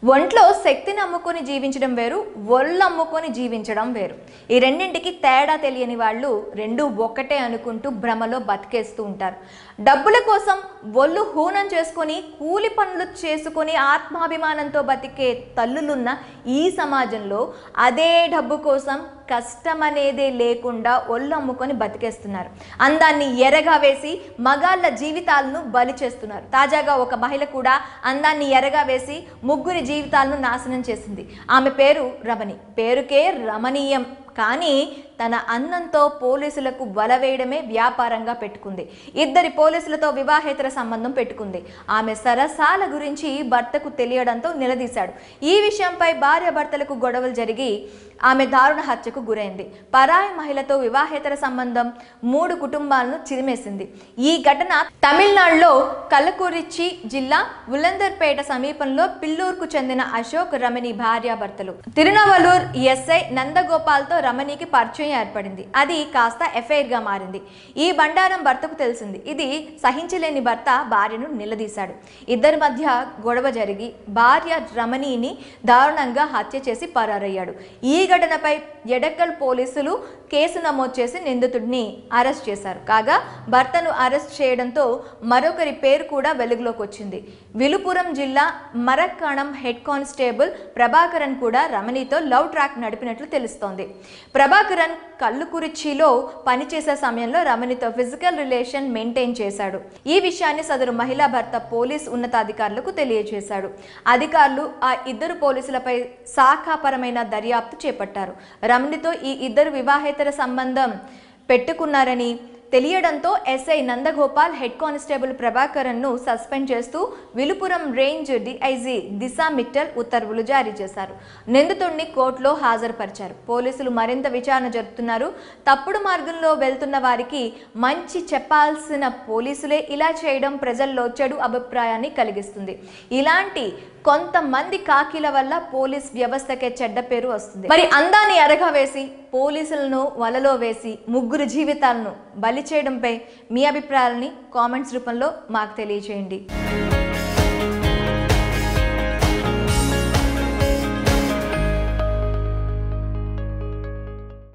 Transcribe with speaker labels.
Speaker 1: ఒంట్లో శక్తిని అమ్ముకొని జీవించడం వేరు, ఒళ్ళు అమ్ముకొని జీవించడం వేరు. ఈ రెండింటికి తేడా తెలియని వాళ్ళు రెండు ఒక్కటే అనుకుంటూ భ్రమలో బతికేస్తూ ఉంటారు. డబ్బుల కోసం ఒళ్ళు హూనం చేసుకొని కూలి పనులు చేసుకొని ఆత్మాభిమానంతో బతికే తల్లులున్న ఈ సమాజంలో అదే డబ్బు కోసం కష్టం అనేదే లేకుండా ఒళ్ళు అమ్ముకొని బతికేస్తున్నారు. అందాన్ని ఎరగా వేసి మగాళ్ళ జీవితాలను బలి చేస్తున్నారు. తాజాగా ఒక మహిళ కూడా అందాన్ని ఎరగా వేసి ముగ్గురి జీవితాలను నాశనం చేసింది. ఆమె పేరు రమణి. పేరుకే రమణీయం, కానీ తన అందంతో పోలీసులకు వల వేయడమే వ్యాపారంగా పెట్టుకుంది. ఇద్దరి పోలీసులతో వివాహేతర సంబంధం పెట్టుకుంది. ఆమె సరసాల గురించి భర్తకు తెలియడంతో నిలదీశాడు. ఈ విషయంపై భార్యాభర్తలకు గొడవలు జరిగి ఆమె దారుణ హత్యకు గురైంది. పరాయి మహిళతో వివాహేతర సంబంధం 3 కుటుంబాలను చిదిమేసింది. ఈ ఘటన తమిళనాడులో కల్లకురిచి జిల్లా ఉలందర్పేట సమీపంలో పిల్లూరుకు చెందిన అశోక్, రమణి భార్యాభర్తలు. తిరునవలూర్ ఎస్ఐ నందగోపాల్తో రమణికి పరిచయం ఏర్పడింది. అది కాస్త ఎఫ్ఐఆర్ గా మారింది. ఈ బండారం భర్తకు తెలిసింది. ఇది సహించలేని భర్త భార్యను నిలదీశాడు. ఇద్దరి మధ్య గొడవ జరిగి భార్య రమణిని దారుణంగా హత్య చేసి పరారయ్యాడు. ఈ ఘటనపై ఎడక్కల్ పోలీసులు కేసు నమోదు చేసి నిందితుడిని అరెస్ట్ చేశారు. కాగా భర్తను అరెస్ట్ చేయడంతో మరొకరి పేరు కూడా వెలుగులోకి వచ్చింది. విలుపురం జిల్లా మరక్కాణం హెడ్ కానిస్టేబుల్ ప్రభాకరన్ కూడా రమణితో లవ్ ట్రాక్ నడిపినట్లు తెలుస్తోంది. ప్రభాకరన్ కల్లుకురిచిలో పనిచేసే సమయంలో రమణితో ఫిజికల్ రిలేషన్ మెయింటైన్ చేశాడు. ఈ విషయాన్ని సదరు మహిళా భర్త పోలీస్ ఉన్నతాధికారులకు తెలియజేశాడు. అధికారులు ఆ ఇద్దరు పోలీసులపై శాఖాపరమైన దర్యాప్తు చేపట్టారు. రమణితో ఈ ఇద్దరు వివాహేతర సంబంధం పెట్టుకున్నారని తెలియడంతో ఎస్ఐ నందగోపాల్ హెడ్ కానిస్టేబుల్ ప్రభాకరన్ను సస్పెండ్ చేస్తూ విలుపురం రేంజ్ డిఐజీ దిశా మిట్టల్ ఉత్తర్వులు జారీ చేశారు. నిందితుడిని కోర్టులో హాజరుపరిచారు. పోలీసులు మరింత విచారణ జరుపుతున్నారు. తప్పుడు మార్గంలో వెళ్తున్న వారికి మంచి చెప్పాల్సిన పోలీసులే ఇలా చేయడం ప్రజల్లో చెడు అభిప్రాయాన్ని కలిగిస్తుంది. ఇలాంటి కొంతమంది కాకిల వల్ల పోలీస్ వ్యవస్థకే చెడ్డ పేరు వస్తుంది. మరి అందాన్ని ఎరగా వేసి పోలీసులను వలలో వేసి ముగ్గురు జీవితాలను బలి చేయడంపై మీ అభిప్రాయాలని కామెంట్స్ రూపంలో మాకు తెలియజేయండి.